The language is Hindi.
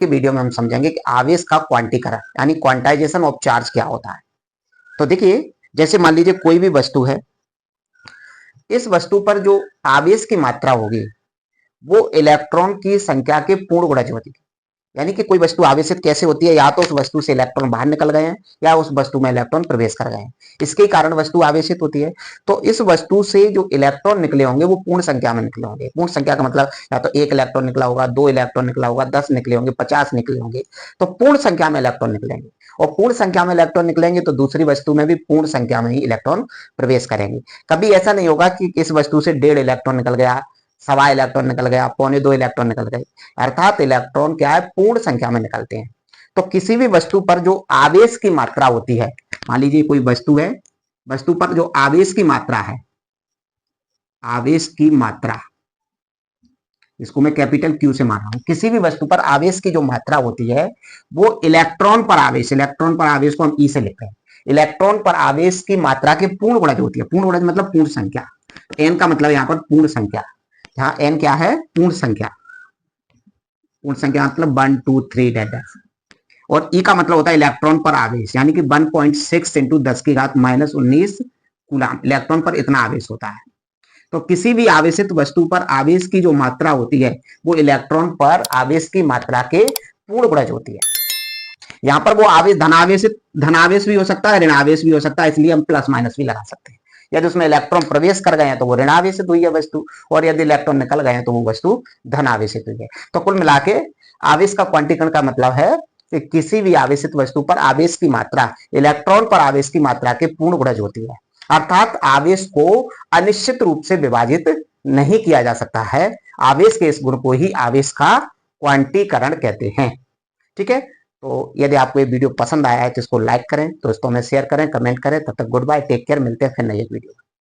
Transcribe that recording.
के वीडियो में हम समझेंगे कि आवेश का क्वांटीकरण यानी क्वांटाइजेशन ऑफ चार्ज क्या होता है। तो देखिए, जैसे मान लीजिए कोई भी वस्तु है, इस वस्तु पर जो आवेश की मात्रा होगी वो इलेक्ट्रॉन की संख्या के पूर्ण गुणज होती है। यानी कि कोई वस्तु आवेशित कैसे होती है, या तो उस वस्तु से इलेक्ट्रॉन बाहर निकल गए हैं या उस वस्तु में इलेक्ट्रॉन प्रवेश कर गए हैं, इसके कारण वस्तु आवेशित होती है। तो इस वस्तु से जो इलेक्ट्रॉन निकले होंगे वो पूर्ण संख्या में निकले होंगे। पूर्ण संख्या का मतलब या तो 1 इलेक्ट्रॉन निकला होगा, 2 इलेक्ट्रॉन निकला होगा, 10 निकले होंगे, 50 निकले होंगे। तो पूर्ण संख्या में इलेक्ट्रॉन निकलेंगे, और पूर्ण संख्या में इलेक्ट्रॉन निकलेंगे तो दूसरी वस्तु में भी पूर्ण संख्या में ही इलेक्ट्रॉन प्रवेश करेंगे। कभी ऐसा नहीं होगा कि इस वस्तु से 1.5 इलेक्ट्रॉन निकल गया, 1.25 इलेक्ट्रॉन निकल गया, 1.25 इलेक्ट्रॉन निकल गए, अर्थात इलेक्ट्रॉन क्या है, पूर्ण संख्या में निकलते हैं। तो किसी भी वस्तु पर जो आवेश की मात्रा होती है, मान लीजिए कोई वस्तु है, वस्तु पर जो आवेश की मात्रा है, आवेश की मात्रा, इसको मैं कैपिटल क्यू से मान रहा हूं, किसी भी वस्तु पर आवेश की जो मात्रा होती है वो इलेक्ट्रॉन पर आवेश, इलेक्ट्रॉन पर आवेश को हम ई से लिखते हैं, इलेक्ट्रॉन पर आवेश की मात्रा के पूर्ण गुणज होती है। पूर्ण गुणज मतलब पूर्ण संख्या, एन का मतलब यहाँ पर पूर्ण संख्या, यहाँ एन क्या है, पूर्ण संख्या, पूर्ण संख्या मतलब 1 2 3 डैश, और ई का मतलब होता है इलेक्ट्रॉन पर आवेश, यानी कि 1.6 इंटू 10⁻19 कूलाम, इलेक्ट्रॉन पर इतना आवेश होता है। तो किसी भी आवेशित वस्तु पर आवेश की जो मात्रा होती है वो इलेक्ट्रॉन पर आवेश की मात्रा के पूर्ण गुणज होती है। यहाँ पर वो आवेश धनावेश भी हो सकता है, ऋणावेश भी हो सकता है, इसलिए हम प्लस माइनस भी लगा सकते हैं। यदि उसमें इलेक्ट्रॉन प्रवेश कर गए हैं तो वो ऋणावेशित हुई है वस्तु, और यदि इलेक्ट्रॉन निकल गए हैं तो वो वस्तु धनावेशित हुई है। तो कुल मिला के आवेश का क्वांटीकरण का मतलब है कि किसी भी आवेशित वस्तु पर आवेश की मात्रा इलेक्ट्रॉन पर आवेश की मात्रा के पूर्ण गुणज होती है, अर्थात आवेश को अनिश्चित रूप से विभाजित नहीं किया जा सकता है। आवेश के इस गुण को ही आवेश का क्वांटीकरण कहते हैं। ठीक है, तो यदि आपको ये वीडियो पसंद आया है तो इसको लाइक करें, दोस्तों में शेयर करें, कमेंट करें। तब तक गुड बाय, टेक केयर, मिलते हैं फिर नई वीडियो।